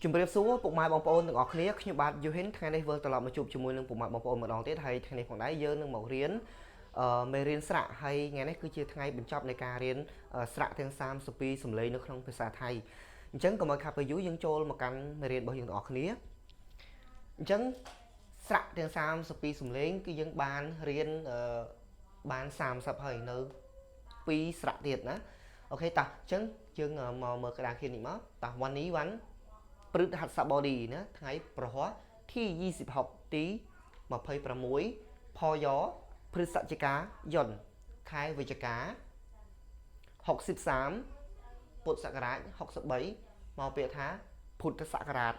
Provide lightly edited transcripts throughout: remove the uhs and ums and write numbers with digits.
ជំរាបសួរពុកម៉ែបងប្អូនទាំងអស់គ្នាខ្ញុំបាទយូហិនថ្ងៃនេះវិលត្រឡប់មកជួបជាមួយនឹងពុកម៉ែបងប្អូនម្ដងទៀតហើយថ្ងៃនេះផងដែរយើងនឹងមករៀនមេរៀនស្រៈហើយថ្ងៃនេះគឺជាថ្ងៃបញ្ចប់នៃការរៀនស្រៈទាំង32សំឡេងនៅក្នុងភាសាថៃអញ្ចឹងកុំឲ្យខាត់ពេលយូរយើងចូលមកកាន់មេរៀនរបស់យើងទាំងអស់គ្នាអញ្ចឹងស្រៈទាំង32សំឡេងគឺយើងបានរៀនបាន30ហើយនៅ2ស្រៈទៀតណាអូខេតោះអញ្ចឹងយើងមកមើលក្តារខៀននេះមកតោះวันนี้วันพฤหัสบดีนะថ្ងៃប្រហ័សที่26ទី26ផយพฤศจิกายนខែវិច្ឆិកា63ពុទ្ធសករាជ63មកពាក្យថាពុទ្ធសករាជ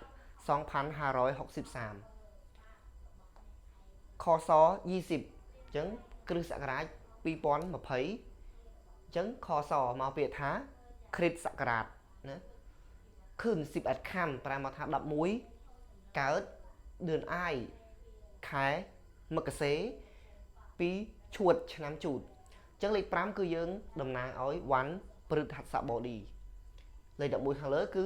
2563ខស20អញ្ចឹងគ្រិស្តសករាជ2020អញ្ចឹងខសមកពាក្យថាគ្រិស្តសករាជណាคืน11ค่ำแปลมาថា11កើតเดือนอ้ายខែមករាពីឈួតឆ្នាំជូតអញ្ចឹងលេខ5គឺយើងតំណាងឲ្យវ៉ាន់พฤหัสบดีលេខ11ខាងលើគឺ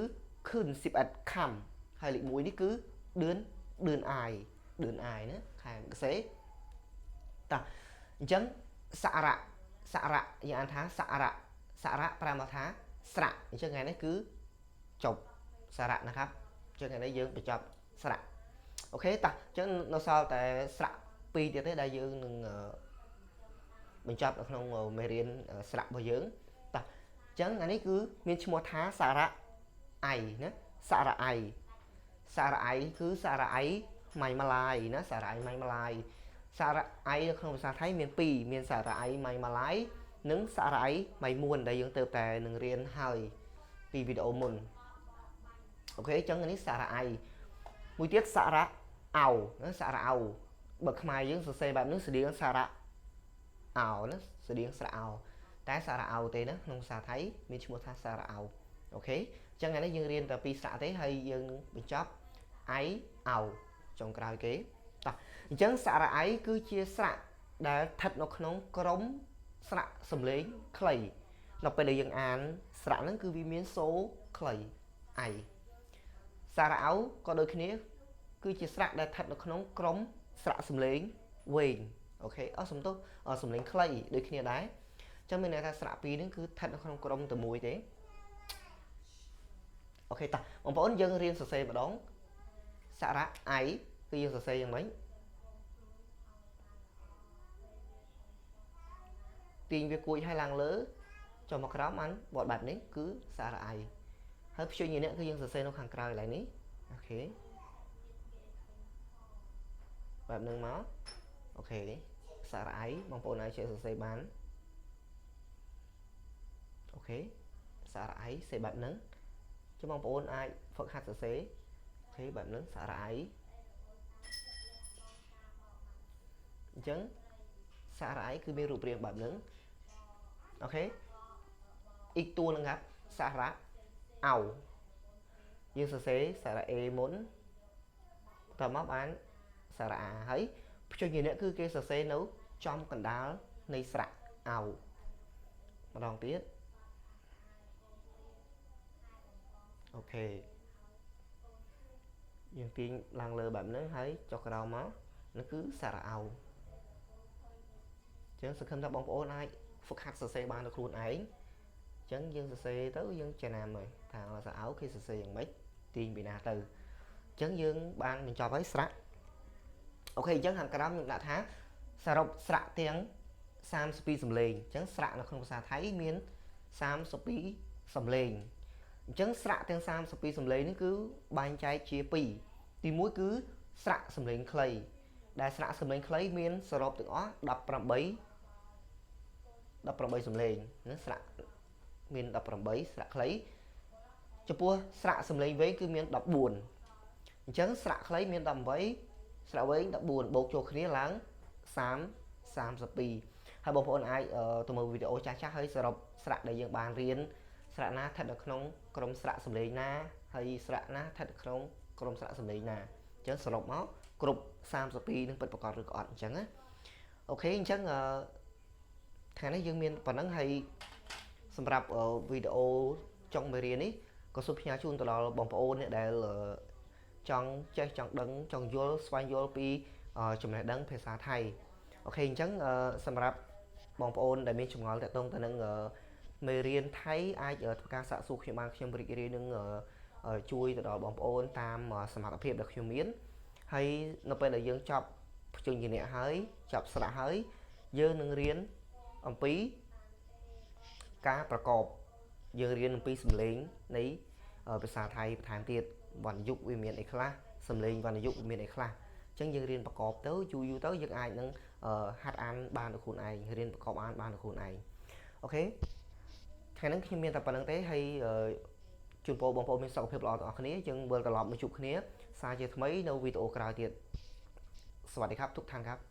คืน11ค่ำហើយលេខ1នេះគឺเดือนอ้ายណាខែមករាតោះអញ្ចឹងសារៈយើងអានថាសារៈแปลมาថាស្រៈអញ្ចឹងថ្ងៃនេះគឺចប់សារៈนะครับអញ្ចឹងថ្ងៃនេះយើងបញ្ចប់ស្រៈអូខេតោះអញ្ចឹងនៅសល់តែស្រៈ2ទៀតទេដែលយើងនឹងបញ្ចប់នៅក្នុងមេរៀនស្រៈរបស់យើងតោះអញ្ចឹងអានេះគឺមានឈ្មោះថាសារៈអៃណាសារៈអៃគឺសារៈអៃម៉ៃម៉ាឡាយណាសារៈអៃម៉ៃម៉ាឡាយសារៈអៃនៅក្នុងភាសាថៃមាន2មានសារៈអៃម៉ៃម៉ាឡាយនិងសារៈអៃម៉ៃមួនដែលយើងទៅតែនឹងរៀនហើយពីវីដេអូមុនអូខេអញ្ចឹងនេះសារៈអៃមួយទៀតសារៈអោណាសារៈអោបើខ្មែរយើងសរសេរបែបនេះស្តៀងសារៈអោណាស្តៀងស្រៈអោតែសារៈអោទេណាក្នុងភាសាថៃមានឈ្មោះថាសារៈអោអូខេអញ្ចឹងថ្ងៃនេះយើងរៀនតែពីស្រៈទេហើយយើងបញ្ចប់អៃអោចុងក្រោយគេតោះអញ្ចឹងសារៈអៃគឺជាស្រៈដែលស្ថិតនៅក្នុងក្រុមស្រៈសំឡេងខ្លីដល់ពេលដែលយើងអានស្រៈហ្នឹងគឺវាមានសូរខ្លីអៃសារៈអោក៏ដូចគ្នាគឺជាស្រៈដែលស្ថិតនៅក្នុងក្រុមស្រៈសំឡេងវែងអូខេសំទោសសំឡេងខ្លីដូចគ្នាដែរអញ្ចឹងមានន័យថាស្រៈពីរហ្នឹងគឺស្ថិតនៅក្នុងក្រុមតែមួយទេអូខេតោះបងប្អូនយើងរៀនសរសេរម្ដងសារៈអៃគឺយើងសរសេរយ៉ាងម៉េចទាញវាគួចឲ្យឡើងលើចុះមកក្រោមបានបត់បែបនេះគឺសារៈអៃហើយព្យញ្ជនៈគឺយើងសរសេរនៅខាងក្រៅកន្លែងនេះអូខេបែបហ្នឹងមកអូខេសារៈអៃបងប្អូនអាចចេះសរសេរបានអូខេសារៈអៃសេបែបហ្នឹងចុះបងប្អូនអាចហ្វឹកហាត់សរសេរអូខេបែបហ្នឹងសារៈអៃអញ្ចឹងសារៈអៃគឺមានរូបរាងបែបហ្នឹងអូខេอีกตัวนึงครับសារៈអោយើងសរសេរសារៈ A មុនតមកបានសារៈ A ហើយព្យញ្ជនៈគឺគេសរសេរនៅចំកណ្ដាលនៃស្រៈអោម្ដងទៀតអូខេយើងទាញឡើងលើបែបហ្នឹងហើយចុះក្រោមមកនោះគឺសារៈអោអញ្ចឹងសង្ឃឹមថាបងប្អូនអាចហ្វឹកហាត់សរសេរបានដោយខ្លួនឯងអញ្ចឹងយើងសរសេរទៅយើងចំណាំហើយថាសារៈអោគេសរសេរយ៉ាងម៉េចទាញពីណាទៅអញ្ចឹងយើងបានបញ្ចប់ហើយស្រៈអូខេអញ្ចឹងខាងក្រោមខ្ញុំដាក់ថាសរុបស្រៈទាំង32សំឡេងអញ្ចឹងស្រៈនៅក្នុងភាសាថៃមាន32សំឡេងអញ្ចឹងស្រៈទាំង32សំឡេងនេះគឺបែងចែកជា2ទី1គឺស្រៈសំឡេងខ្លីដែលស្រៈសំឡេងខ្លីមានសរុបទាំងអស់18សំឡេងណាស្រៈមាន18ស្រៈខ្លីចំពោះស្រៈសំឡេងវែងគឺមាន14អញ្ចឹងស្រៈខ្លីមាន18ស្រៈវែង14បូកចូលគ្នាឡើង32ហើយបងប្អូនអាចទៅមើលវីដេអូចាស់ៗហើយសរុបស្រៈដែលយើងបានរៀនស្រៈណាស្ថិតនៅក្នុងក្រុមស្រៈសំឡេងណាហើយស្រៈណាស្ថិតនៅក្នុងក្រុមស្រៈសំឡេងណាអញ្ចឹងសរុបមកគ្រប់32នឹងពិតប្រាកដឬក៏អត់អញ្ចឹងណាអូខេអញ្ចឹងថ្ងៃនេះយើងមានប៉ុណ្ណឹងហើយសម្រាប់វីដេអូចុងមេរៀននេះ ក៏សូមផ្ញើជូនទៅដល់បងប្អូនអ្នកដែលចង់ចេះចង់ដឹងចង់យល់ស្វែងយល់ពីចំណេះដឹងភាសាថៃអូខេអញ្ចឹងសម្រាប់បងប្អូនដែលមានចម្ងល់ទាក់ទងទៅនឹងមេរៀនថៃអាចធ្វើការសាកសួរខ្ញុំបានខ្ញុំរីករាយនឹងជួយទៅដល់បងប្អូនតាមសមត្ថភាពដែលខ្ញុំមានហើយនៅពេលដែលយើងចប់ជញ្ជាក់ហើយចប់ស្រាក់ហើយយើងនឹងរៀនអំពីការប្រកបយើងរៀនអំពីសំឡេងនៃភាសាថៃបន្ថែមទៀតវណ្ណយុគវាមានអីខ្លះសំឡេងវណ្ណយុគវាមានអីខ្លះអញ្ចឹងយើងរៀនប្រកបទៅយូរទៅយើងអាចនឹងហាត់អានបានដោយខ្លួនឯងរៀនប្រកបអានបានដោយខ្លួនឯងអូខេថ្ងៃនេះខ្ញុំមានតែប៉ុណ្្នឹងទេហើយជូនពរបងប្អូនមានសុខភាពល្អទាំងអស់គ្នាយើងវិលត្រឡប់មកជួបគ្នាសារជាថ្មីនៅវីដេអូក្រោយទៀតសวัสดีครับทุกท่านครับ